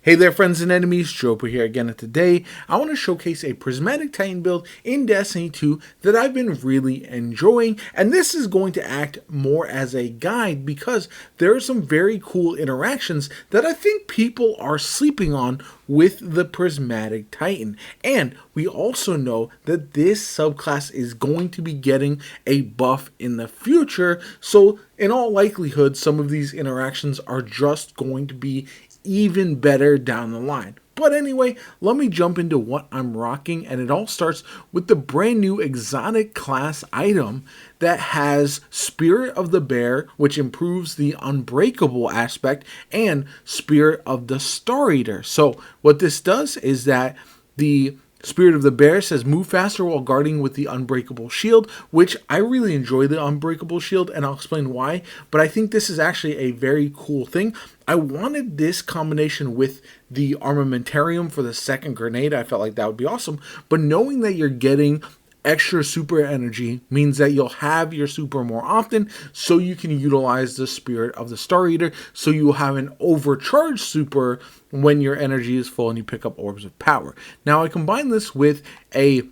Hey there friends and enemies, JoPa here again, and today I want to showcase a Prismatic Titan build in Destiny 2 that I've been really enjoying, and this is going to act more as a guide because there are some very cool interactions that I think people are sleeping on with the Prismatic Titan. And we also know that this subclass is going to be getting a buff in the future, so in all likelihood some of these interactions are just going to be even better down the line. But anyway, let me jump into what I'm rocking, and it all starts with the brand new exotic class item that has Spirit of the Bear, which improves the Unbreakable aspect, and Spirit of the Star Eater. So what this does is that the Spirit of the Bear says move faster while guarding with the Unbreakable shield, which I really enjoy the Unbreakable shield, and I'll explain why, but I think this is actually a very cool thing. I wanted this combination with the Armamentarium for the second grenade. I felt like that would be awesome, but knowing that you're getting extra super energy means that you'll have your super more often, so you can utilize the Spirit of the Star Eater, so you will have an overcharged super when your energy is full and you pick up orbs of power. Now I combine this with a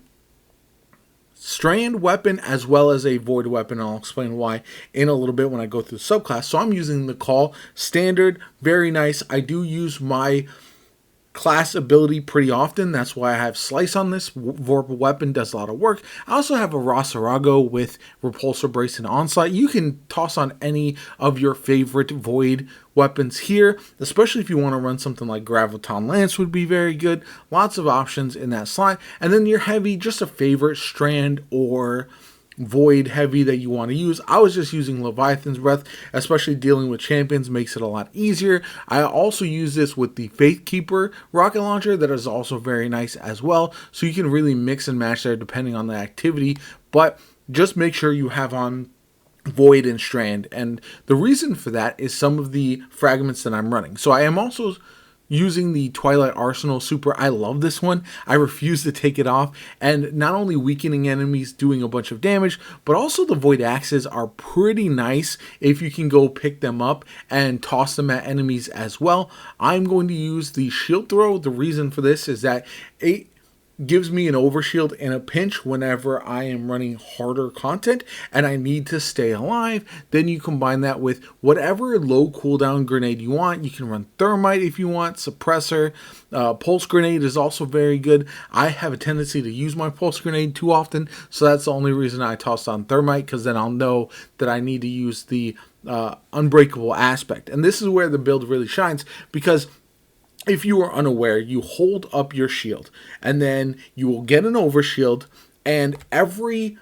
strand weapon as well as a void weapon. I'll explain why in a little bit when I go through the subclass. So I'm using the call standard, very nice. I do use my class ability pretty often. That's why I have Slice on this. Vorpal weapon does a lot of work. I also have a Rosarago with Repulsor Brace and Onslaught. You can toss on any of your favorite void weapons here, especially if you want to run something like Graviton Lance would be very good. Lots of options in that slot. And then your heavy, just a favorite strand or void heavy that you want to use. I was just using Leviathan's Breath, especially dealing with champions makes it a lot easier. I also use this with the Faithkeeper rocket launcher that is also very nice as well, so you can really mix and match there depending on the activity, but just make sure you have on void and strand, and the reason for that is some of the fragments that I'm running. So I am also using the Twilight Arsenal super. I love this one. I refuse to take it off, and not only weakening enemies doing a bunch of damage, but also the void axes are pretty nice if you can go pick them up and toss them at enemies as well. I'm going to use the shield throw. The reason for this is that it gives me an overshield in a pinch whenever I am running harder content and I need to stay alive. Then you combine that with whatever low cooldown grenade you want. You can run Thermite if you want, Suppressor. Pulse Grenade is also very good. I have a tendency to use my Pulse Grenade too often, so that's the only reason I toss on Thermite, because then I'll know that I need to use the Unbreakable aspect. And this is where the build really shines, because if you are unaware, you hold up your shield, and then you will get an overshield, and every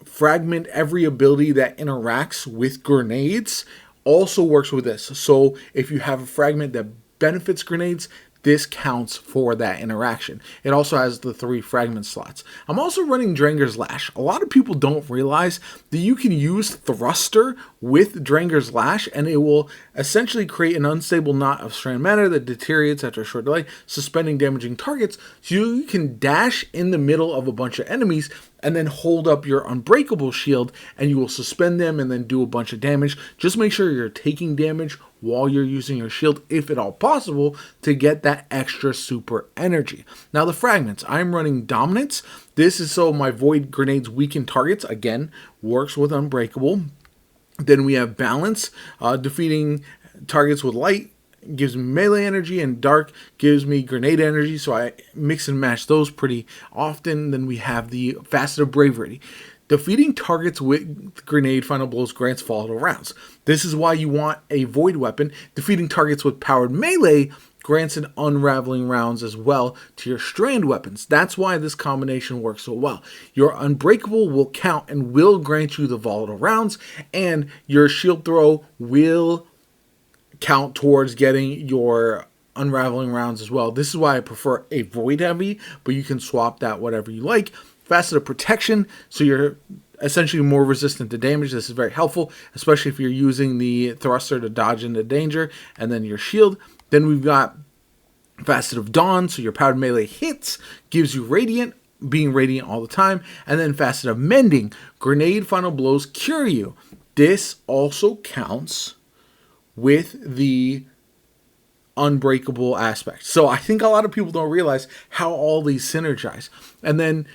fragment, every ability that interacts with grenades also works with this. So if you have a fragment that benefits grenades, this counts for that interaction. It also has the 3 fragment slots. I'm also running Dranger's Lash. A lot of people don't realize that you can use Thruster with Dranger's Lash, and it will essentially create an unstable knot of strand matter that deteriorates after a short delay, suspending damaging targets. So you can dash in the middle of a bunch of enemies and then hold up your Unbreakable shield, and you will suspend them and then do a bunch of damage. Just make sure you're taking damage while you're using your shield, if at all possible, to get that extra super energy. Now the fragments, I'm running Dominance. This is so my void grenades weaken targets. Again, works with Unbreakable. Then we have Balance, defeating targets with light gives me melee energy, and dark gives me grenade energy, so I mix and match those pretty often. Then we have the Facet of Bravery. Defeating targets with grenade final blows grants volatile rounds. This is why you want a void weapon. Defeating targets with powered melee grants an unraveling rounds as well to your strand weapons. That's why this combination works so well. Your Unbreakable will count and will grant you the volatile rounds, and your shield throw will count towards getting your unraveling rounds as well. This is why I prefer a void heavy, but you can swap that whatever you like. Facet of Protection, so you're essentially more resistant to damage. This is very helpful, especially if you're using the thruster to dodge into danger, and then your shield. Then we've got Facet of Dawn, so your powered melee hits gives you radiant, being radiant all the time. And then Facet of Mending, grenade final blows cure you. This also counts with the Unbreakable aspect. So I think a lot of people don't realize how all these synergize. And then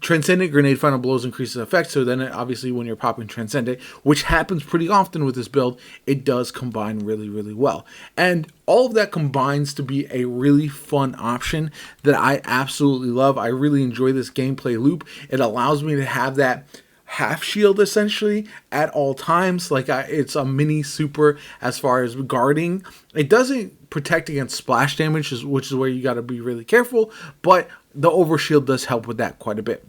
Transcendent Grenade Final Blows increases effect. So then obviously when you're popping Transcendent, which happens pretty often with this build, it does combine really, really well. And all of that combines to be a really fun option that I absolutely love. I really enjoy this gameplay loop. It allows me to have that half shield essentially at all times. Like it's a mini super as far as guarding. It doesn't protect against splash damage, which is where you got to be really careful, but the overshield does help with that quite a bit.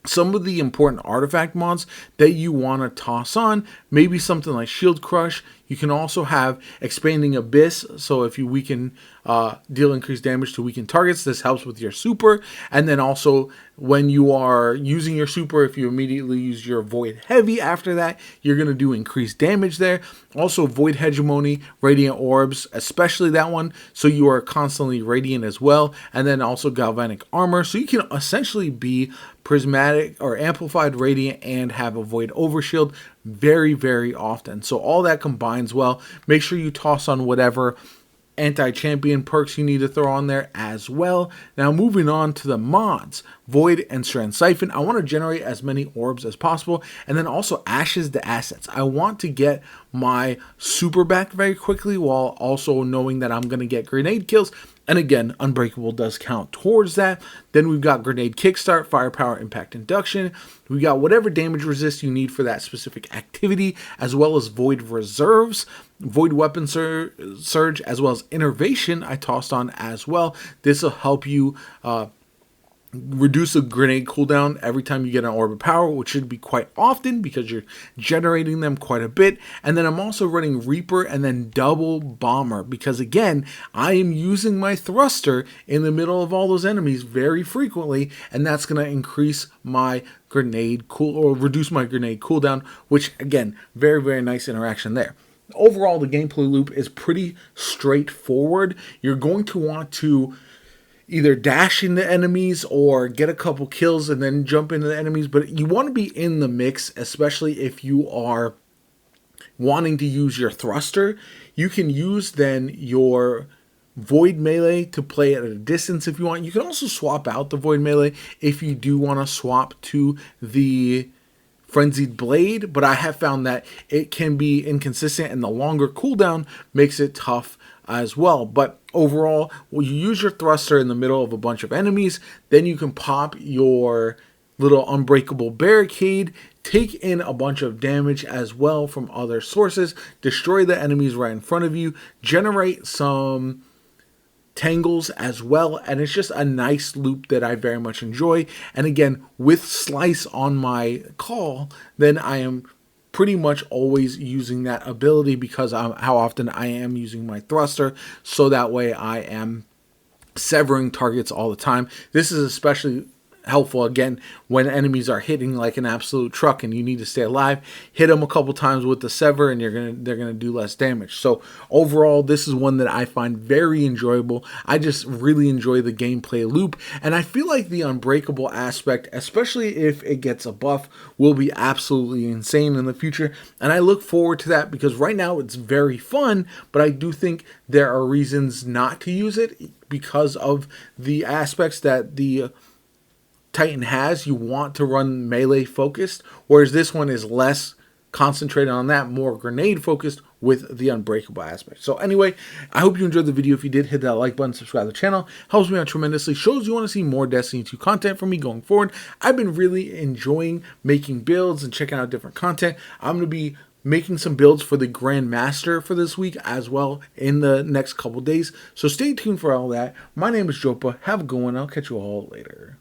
Some of the important artifact mods that you want to toss on, maybe something like Shield Crush. You can also have Expanding Abyss, so if you weaken, deal increased damage to weakened targets, this helps with your super. And then also, when you are using your super, if you immediately use your Void Heavy after that, you're going to do increased damage there. Also, Void Hegemony, Radiant Orbs, especially that one, so you are constantly radiant as well. And then also Galvanic Armor, so you can essentially be Prismatic or Amplified Radiant and have a Void Overshield very, very often. So all that combines well. Make sure you toss on whatever anti-champion perks you need to throw on there as well. Now moving on to the mods, Void and Strand Siphon. I want to generate as many orbs as possible, and then also Ashes the assets. I want to get my super back very quickly while also knowing that I'm going to get grenade kills. And again, Unbreakable does count towards that. Then we've got Grenade Kickstart, Firepower Impact Induction. We got whatever damage resist you need for that specific activity, as well as Void Reserves, Void Weapon Surge, as well as Innervation I tossed on as well. This will help you reduce a grenade cooldown every time you get an orb of power, which should be quite often because you're generating them quite a bit. And then I'm also running Reaper and then double Bomber because again, I am using my thruster in the middle of all those enemies very frequently, and that's going to increase my grenade or reduce my grenade cooldown, which again, very, very nice interaction there. Overall, the gameplay loop is pretty straightforward. You're going to want to either dash into enemies or get a couple kills and then jump into the enemies, but you want to be in the mix, especially if you are wanting to use your thruster. You can use then your Void Melee to play at a distance if you want. You can also swap out the Void Melee if you do want to swap to the Frenzied Blade, but I have found that it can be inconsistent and the longer cooldown makes it tough as well. But overall, when you use your thruster in the middle of a bunch of enemies, then you can pop your little Unbreakable Barricade, take in a bunch of damage as well from other sources, destroy the enemies right in front of you, generate some tangles as well, and it's just a nice loop that I very much enjoy. And again, with Slice on my call, then I am pretty much always using that ability because how often I am using my thruster, so that way I am severing targets all the time. This is especially helpful again when enemies are hitting like an absolute truck and you need to stay alive. Hit them a couple times with the sever and they're gonna do less damage. So overall, this is one that I find very enjoyable. I just really enjoy the gameplay loop, and I feel like the Unbreakable aspect, especially if it gets a buff, will be absolutely insane in the future, and I look forward to that because right now it's very fun, but I do think there are reasons not to use it because of the aspects that the Titan has. You want to run melee focused, whereas this one is less concentrated on that, more grenade focused with the Unbreakable aspect. So anyway, I hope you enjoyed the video. If you did, hit that like button, subscribe to the channel, helps me out tremendously, shows you want to see more Destiny 2 content from me going forward. I've been really enjoying making builds and checking out different content. I'm going to be making some builds for the Grandmaster for this week as well in the next couple days, so stay tuned for all that. My name is JoPa. Have a good one. I'll catch you all later.